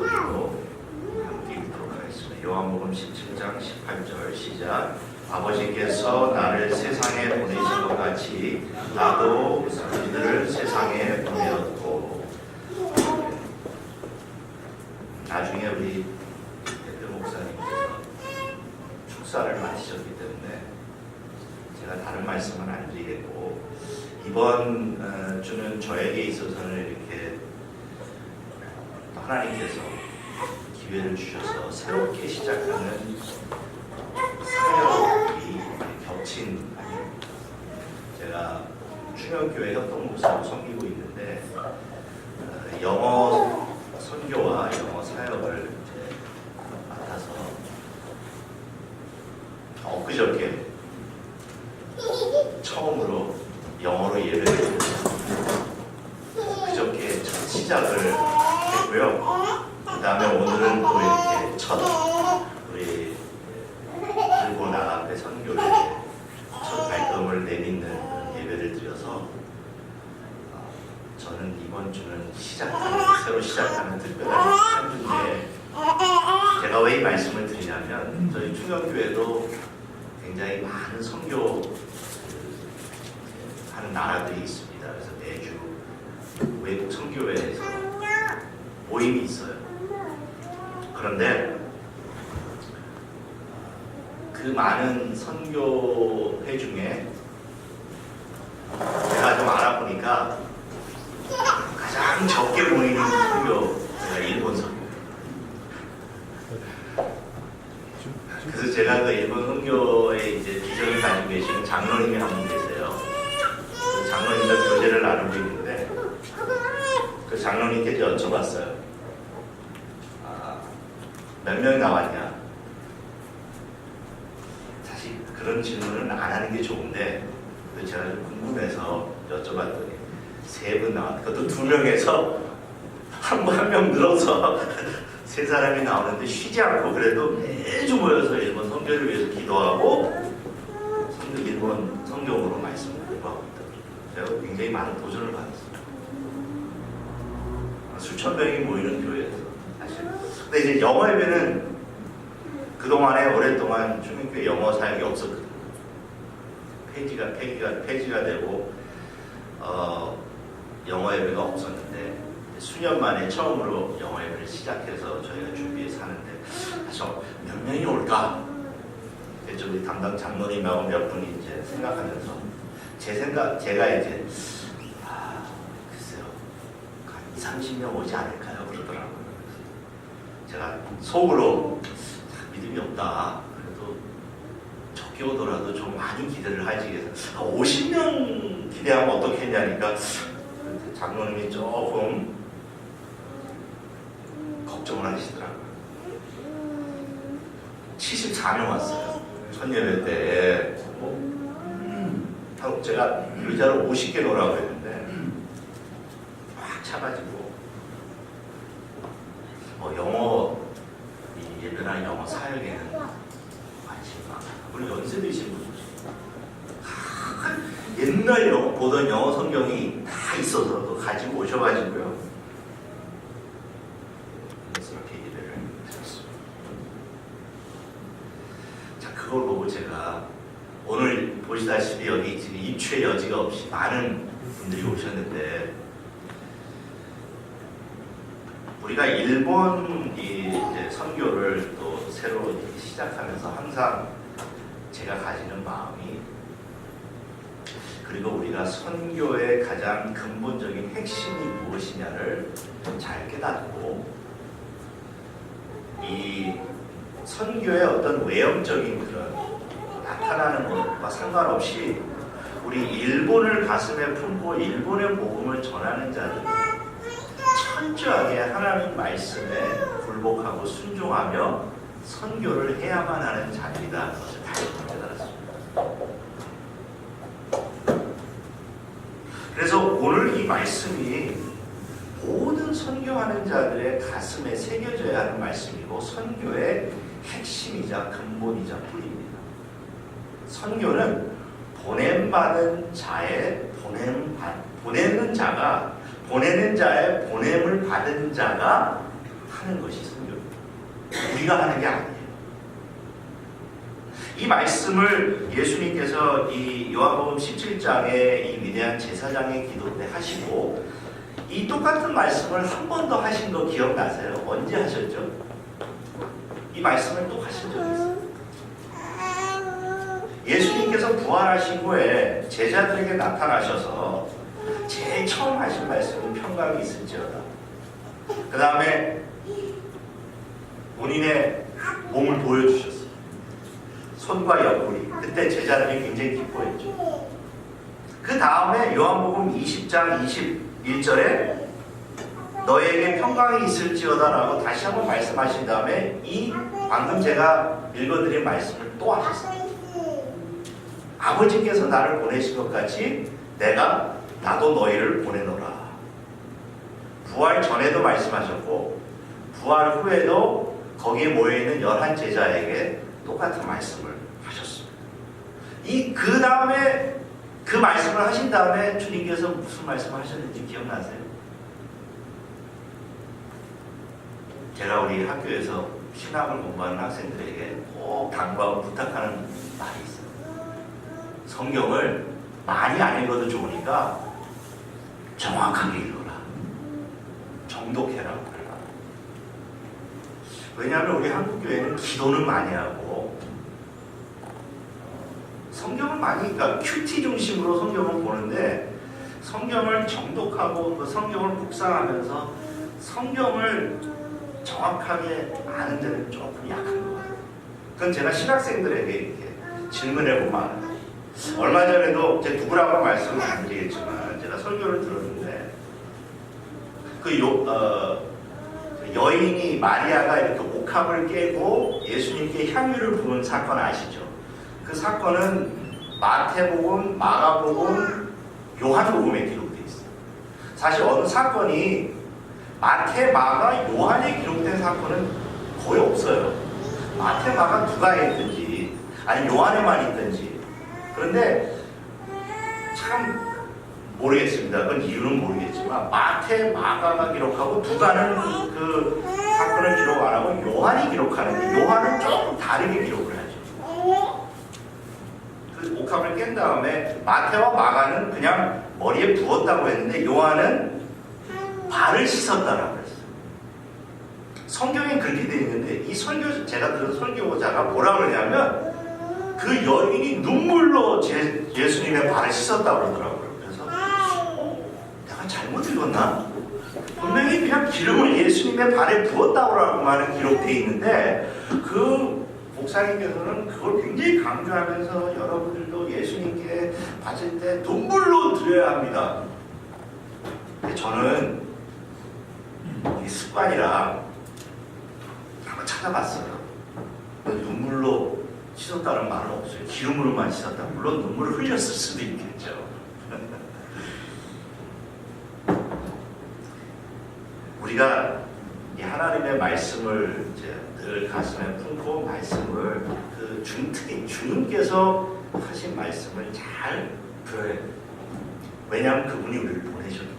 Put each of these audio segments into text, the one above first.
목소리로 함께 읽도록 하겠습니다. 요한복음 17장 18절 시작. 아버지께서 나를 세상에 보내신 것 같이 나도 너희들을 세상에 보내었고. 나중에 우리 대표 목사님께서 축사를 마치셨기 때문에 제가 다른 말씀은 안 드리겠고, 이번 주는 저에게 있어서는 이렇게 하나님께서 기회를 주셔서 새롭게 시작하는 사역이 겹친, 제가 충영교회 협동 목사로 섬기고 있는데 영어 선교와 영어 사역을 맡아서 엊그저께 처음으로 영어로 예배를 드렸습니다. 그저께 첫 시작을 했고요. 그 다음에 오늘은 또 이렇게 첫 우리 들고 나가게 선교회 첫 발걸음을 내딛는 예배를 드려서 저는 이번 주는 새로 시작하는 특별한 시간인데, 제가 왜 이 말씀을 드리냐면 저희 충영교회도 굉장히 많은 선교 하는 나라들이 있습니다. 그래서 매주 외국 선교회에서 모임이 있어요. 그런데 그 많은 선교회 중에 제가 좀 알아보니까 가장 적게 모이는 선교회가 일본 선교. 그래서 제가 그 일본 선교의 이제 비전을 가지고 계시는 장로님이 한 분 계세요. 그 장로님과 교제를 나누고 있는데 그 장로님께 여쭤봤어요. 몇 명 나왔냐? 사실 그런 질문은 안 하는 게 좋은데 제가 좀 궁금해서 여쭤봤더니 3분 나왔다. 그것도 2명에서 한 명 늘어서 3사람이 나오는데 쉬지 않고 그래도 매주 모여서 일본 선교를 위해서 기도하고 일본 성경으로 말씀을 공부하고 있다. 제가 굉장히 많은 도전을 받았습니다. 수천 명이 모이는 교회에서 사실. 근데 이제 영어 예배는 그동안에 오랫동안 충민교회 영어 사역이 없었거든요. 폐지가 되고 영어 예배가 없었는데 수년 만에 처음으로 영어 예배를 시작해서 저희가 준비해서 하는데 사실 몇 명이 올까? 우리 담당 장로님하고 몇 분이 이제 생각하면서 제가 이제 글쎄요, 한 30명 오지 않을까요? 그러더라고요. 제가 속으로 믿음이 없다. 그래도 적게 오더라도 좀 많이 기대를 하지. 50명 기대하면 어떻겠냐니까 장로님이 조금 걱정을 하시더라고요. 74명 왔어요. 첫 예배 때. 제가 의자를 50개 놓으라고 했는데 꽉 차가지고 영어 예배나 영어 사역에는 관심이 많아요. 우리 연습이신 분들 옛날 보던 영어 성경이 다 있어서 또 가지고 오셔가지고요. 이렇게 예배를 드렸습니다. 자, 그걸 보고 제가 오늘 보시다시피 여기 지금 입추의 여지가 없이 많은 분들이 오셨는데, 우리가 일본 이제 선교를 또 새로 시작하면서 항상 제가 가지는 마음이, 그리고 우리가 선교의 가장 근본적인 핵심이 무엇이냐를 잘 깨닫고, 이 선교의 어떤 외형적인 그런 나타나는 것과 상관없이 우리 일본을 가슴에 품고 일본의 복음을 전하는 자들이 철저하게 하나님 말씀에 굴복하고 순종하며 선교를 해야만 하는 자들이다. 그것을 다시 깨달았습니다. 그래서 오늘 이 말씀이 모든 선교하는 자들의 가슴에 새겨져야 하는 말씀이고, 선교의 핵심이자 근본이자 뿌리입니다. 선교는 보냄받은 자의 보내는 자가, 보내는 자의 보냄을 받은 자가 하는 것이 성경. 우리가 하는 게 아니에요. 이 말씀을 예수님께서 이 요한복음 17장에 이 위대한 제사장의 기도 때 하시고 이 똑같은 말씀을 한 번 더 하신 거 기억나세요? 언제 하셨죠? 이 말씀을 또 하신 적이 있어요. 예수님께서 부활하신 후에 제자들에게 나타나셔서 제일 처음 하신 말씀은 평강이 있을지어다. 그 다음에 본인의 몸을 보여주셨어요. 손과 옆구리. 그때 제자들이 굉장히 기뻐했죠. 그 다음에 요한복음 20장 21절에 너에게 평강이 있을지어다 라고 다시 한번 말씀하신 다음에 이 방금 제가 읽어드린 말씀을 또 하셨어요. 아버지께서 나를 보내신 것 같이 나도 너희를 보내노라. 부활 전에도 말씀하셨고 부활 후에도 거기에 모여있는 11제자에게 똑같은 말씀을 하셨습니다. 그 다음에 그 말씀을 하신 다음에 주님께서 무슨 말씀을 하셨는지 기억나세요? 제가 우리 학교에서 신학을 공부하는 학생들에게 꼭 당부하고 부탁하는 말이 있어요. 성경을 많이 안 읽어도 좋으니까 정확하게 읽어라. 정독해라. 왜냐하면 우리 한국교회는 기도는 많이 하고 성경을 많이, 그러니까 큐티 중심으로 성경을 보는데 성경을 정독하고 그 성경을 묵상하면서 성경을 정확하게 아는 데는 조금 약한 것 같아요. 그건 제가 신학생들에게 이렇게 질문해보면 얼마 전에도 제 누구라고 말씀을 안 드리겠지만 제가 설교를 들었는데 여인이 마리아가 이렇게 옥합을 깨고 예수님께 향유를 부은 사건 아시죠? 그 사건은 마태복음, 마가복음, 요한복음에 기록되어 있어요. 사실 어느 사건이 마태, 마가, 요한에 기록된 사건은 거의 없어요. 마태, 마가 누가 있든지 아니 요한에만 있든지. 그런데 참 모르겠습니다. 그건 이유는 모르겠지만 마태, 마가가 기록하고 누가는 그 사건을 기록 안 하고 요한이 기록하는데 요한은 조금 다르게 기록을 하죠. 그 옥합을 깬 다음에 마태와 마가는 그냥 머리에 부었다고 했는데 요한은 발을 씻었다라고 했어요. 성경에 그렇게 되어 있는데 이 제가 들은 설교자가 뭐라고 그러냐면 그 여인이 눈물로 예수님의 발을 씻었다고 그러더라고요. 그래서 내가 잘못 읽었나? 분명히 그냥 기름을 예수님의 발에 부었다고만 기록되어 있는데 그 목사님께서는 그걸 굉장히 강조하면서 여러분들도 예수님께 바칠 때 눈물로 드려야 합니다. 근데 저는 이 습관이라 한번 찾아봤어요. 눈물로 씻었다는 말은 없어요. 기름으로만 씻었다. 물론 눈물을 흘렸을 수도 있겠죠. 우리가 이 하나님의 말씀을 늘 가슴에 품고 말씀을 특히 주님께서 하신 말씀을 잘 들어야 돼요. 왜냐하면 그분이 우리를 보내셨기 때문에.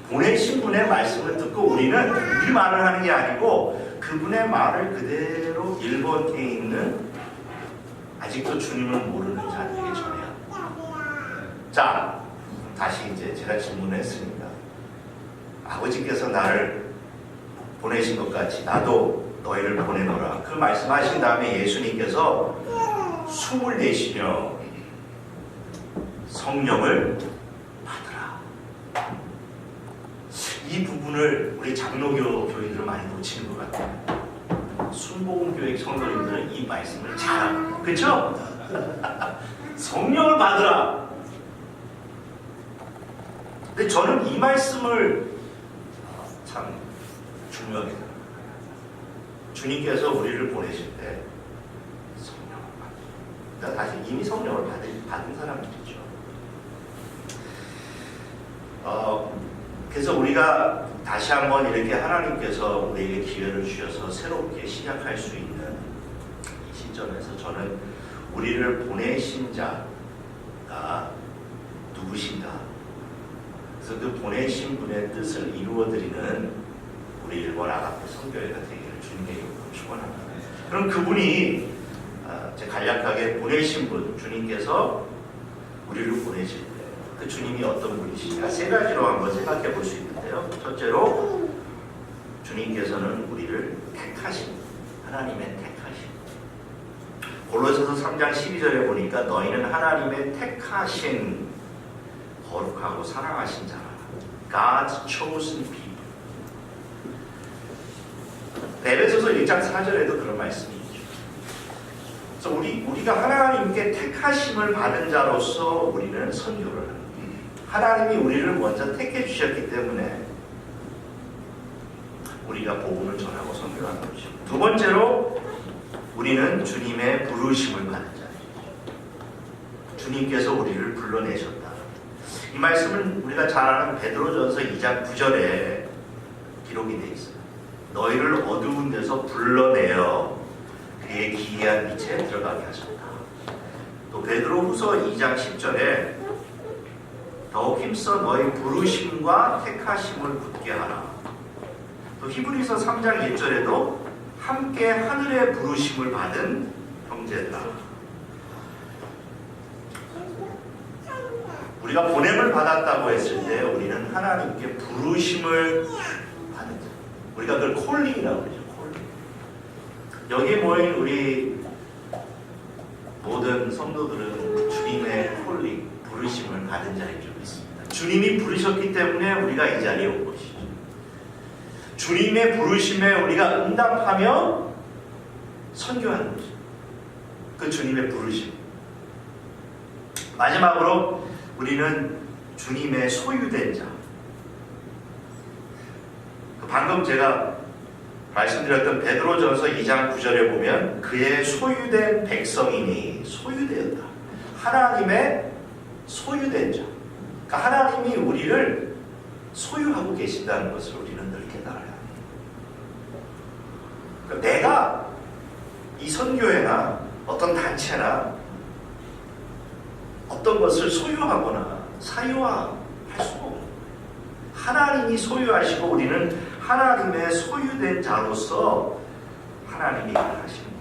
보내신 분의 말씀을 듣고 우리는 우리 말을 하는 게 아니고 그분의 말을 그대로 일본에 있는 아직도 주님을 모르는 자들에게 전해야 합니다. 자, 다시 이제 제가 질문을 했으니까 아버지께서 나를 보내신 것 같이 나도 너희를 보내노라. 그 말씀하신 다음에 예수님께서 숨을 내쉬며 성령을 받으라. 이 부분을 우리 장로교 교인들은 많이 놓치는 것 같아요. 순복음교회 성도님들은 이 말씀을 잘 알아요. 그렇죠? 성령을 받으라. 근데 저는 이 말씀을 참 중요하게 생각합니다. 주님께서 우리를 보내실 때 성령을 받으라. 그러니까 다시 이미 성령을 받은 사람들이죠. 그래서 우리가 다시 한번 이렇게 하나님께서 우리에게 기회를 주셔서 새롭게 시작할 수 있는 이 시점에서 저는 우리를 보내신 자가 누구신가, 그래서 그 보내신 분의 뜻을 이루어드리는 우리 일본 아가페 선교회가 되기를 주님의 이름으로 축원합니다. 그럼 그분이 간략하게 보내신 분, 주님께서 우리를 보내실 때 그 주님이 어떤 분이시냐 세 가지로 한번 생각해 볼 수 있는데요. 첫째로 주님께서는 우리를 택하신, 하나님의 택하신. 골로새서 3장 12절에 보니까 너희는 하나님의 택하신 거룩하고 사랑하신 자라. God's chosen people. 에베소서 1장 4절에도 그런 말씀이 있죠. 그래서 우리가 하나님께 택하심을 받은 자로서 우리는 선교를 합니다. 하나님이 우리를 먼저 택해 주셨기 때문에 우리가 복음을 전하고 선교하는 것이죠. 두 번째로 우리는 주님의 부르심을 받은 자입니다. 주님께서 우리를 불러내셨다. 이 말씀은 우리가 잘 아는 베드로전서 2장 9절에 기록이 되어 있어요. 너희를 어두운 데서 불러내어 그의 기이한 빛에 들어가게 하셨다. 또 베드로후서 2장 10절에 더욱 힘써 너희 부르심과 택하심을 굳게 하라. 또 히브리서 3장 1절에도 함께 하늘의 부르심을 받은 형제들아. 우리가 보냄을 받았다고 했을 때 우리는 하나님께 부르심을 받은 자. 우리가 그걸 콜링이라고 그러죠. 콜링. 여기에 모인 우리 모든 성도들은 주님의 콜링, 부르심을 받은 자인 줄 믿습니다. 주님이 부르셨기 때문에 우리가 이 자리에 온 것이죠. 주님의 부르심에 우리가 응답하며 선교하는 것이죠. 그 주님의 부르심. 마지막으로 우리는 주님의 소유된 자. 방금 제가 말씀드렸던 베드로전서 2장 9절에 보면 그의 소유된 백성이니 소유되었다. 하나님의 소유된 자. 그러니까 하나님이 우리를 소유하고 계신다는 것을 우리는 늘 깨달아야 합니다. 그러니까 내가 이 선교회나 어떤 단체나 어떤 것을 소유하거나 사유화할 수가 없는 거예요. 하나님이 소유하시고 우리는 하나님의 소유된 자로서 하나님이 일을 하십니다.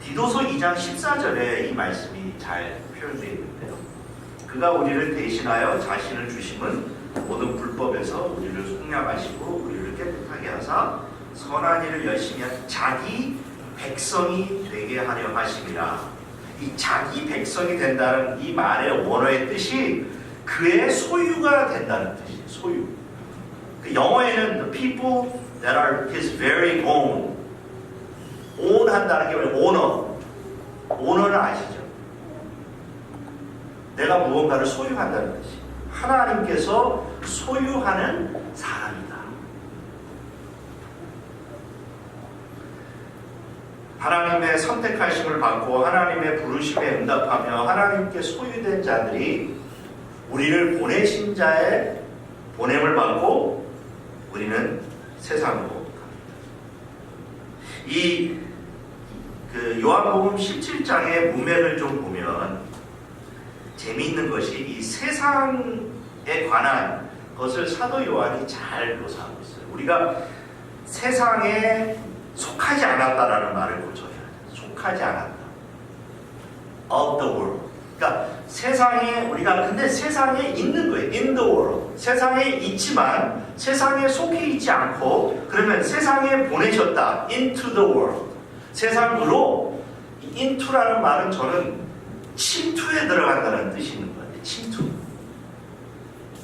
디도서 2장 14절에 이 말씀이 잘 표현되어 있는데요. 그가 우리를 대신하여 자신을 주심은 모든 불법에서 우리를 속량하시고 우리를 깨끗하게 하사 선한 일을 열심히 한 자기 백성이 되게 하려 하심이라. 이 자기 백성이 된다는 이 말의 원어의 뜻이 그의 소유가 된다는 뜻이에요. 소유. 그 영어에는 the people that are his very own. own 한다는 게 뭐예요? owner. owner는 아시죠? 내가 무언가를 소유한다는 뜻이. 하나님께서 소유하는 사람이다. 하나님의 선택하심을 받고 하나님의 부르심에 응답하며 하나님께 소유된 자들이 우리를 보내신 자의 보냄을 받고 우리는 세상으로 갑니다. 이 요한복음 17장의 문맥을 좀 보면 재미있는 것이 이 세상에 관한 것을 사도 요한이 잘 묘사하고 있어요. 우리가 세상에 속하지 않았다라는 말을 고쳐야 해요. 속하지 않았다. Of the world. 그러니까 세상에 우리가 근데 세상에 있는 거예요. In the world. 세상에 있지만 세상에 속해 있지 않고 그러면 세상에 보내셨다. Into the world. 세상으로 into라는 말은 저는 침투에 들어간다는 뜻이 있는 것 같아요. 침투.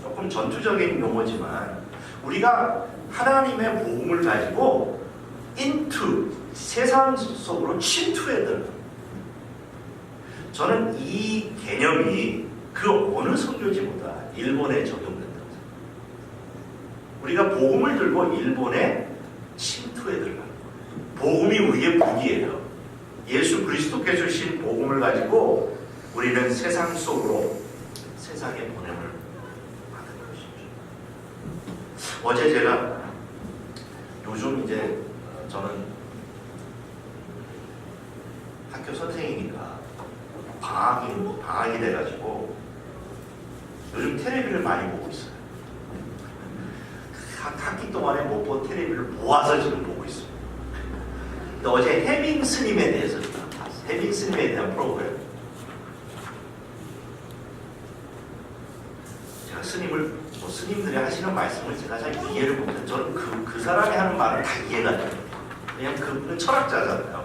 조금 전투적인 용어지만 우리가 하나님의 복음을 가지고 into 세상 속으로 침투해 들어갑니다. 저는 이 개념이 그 어느 선교지보다 일본에 적용된다고 생각합니다. 우리가 복음을 들고 일본에 침투해 들어가는 거예요. 복음이 우리의 무기예요. 예수 그리스도께 주신 복음을 가지고 우리는 세상 속으로 세상의 보냄을 받은 것이죠. 어제 제가 요즘 이제 저는 학교 선생이니까 방학이 돼가지고 요즘 텔레비를 많이 보고 있어요. 학기 동안에 못 본 텔레비를 모아서 지금 보고 있습니다. 근데 어제 해밍 스님에 대해서 봤어요. 해밍 스님에 대한 프로그램. 제가 스님들이 하시는 말씀을 제가 잘 이해를 못해요. 저는 그 사람이 하는 말은 다 이해가 돼요. 왜냐면 그분은 철학자잖아요.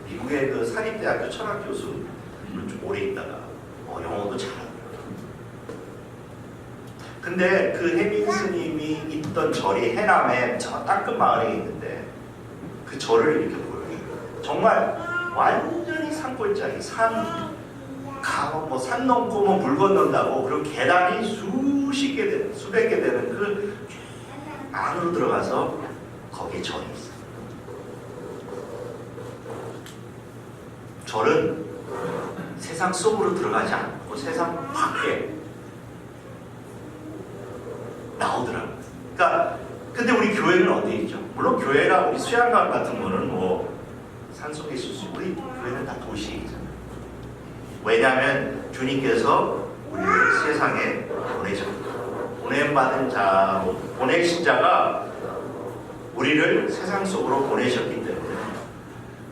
미국의 그 사립대학교 철학 교수를 좀 오래 있다가 영어도 잘하고요. 근데 그 해밍 스님이 있던 절이 해남에 저 땅끝 마을에 있는데 그 절을 이렇게 보여요. 정말 완전히 산골짜기, 산 넘고 물 건넌다고, 그리고 계단이 수백 개 되는 그 안으로 들어가서 거기에 절이 있어요. 절은 세상 속으로 들어가지 않고 세상 밖에 나오더라고요. 그러니까 근데 우리 교회는 어디에 있죠? 물론 교회가 우리 수양관 같은 거는 뭐 산속에 있을 수 있고, 우리 교회는 다 도시에 있잖아요. 왜냐하면 주님께서 우리를 세상에 보내셨고, 보냄받은 자, 보내신 자가 우리를 세상 속으로 보내셨기 때문에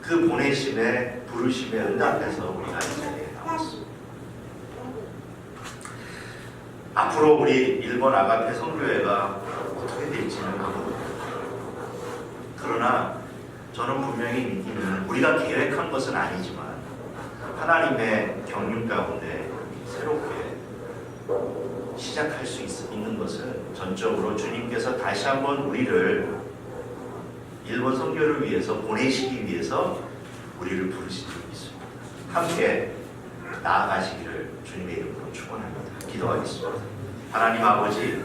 그 보내심에, 부르심에 응답해서 우리가 이 자리에 나왔습니다. 앞으로 우리 일본 아가페 선교회가 어떻게 될지는 모릅니다. 그러나 저는 분명히 믿기는, 우리가 계획한 것은 아니지만 하나님의 경륜 가운데 새롭게 시작할 수 있는 것은 전적으로 주님께서 다시 한번 우리를 일본 선교를 위해서 보내시기 위해서 우리를 부르신 적이 있습니다. 함께 나아가시기를 주님의 이름으로 축원합니다. 기도하겠습니다. 하나님 아버지,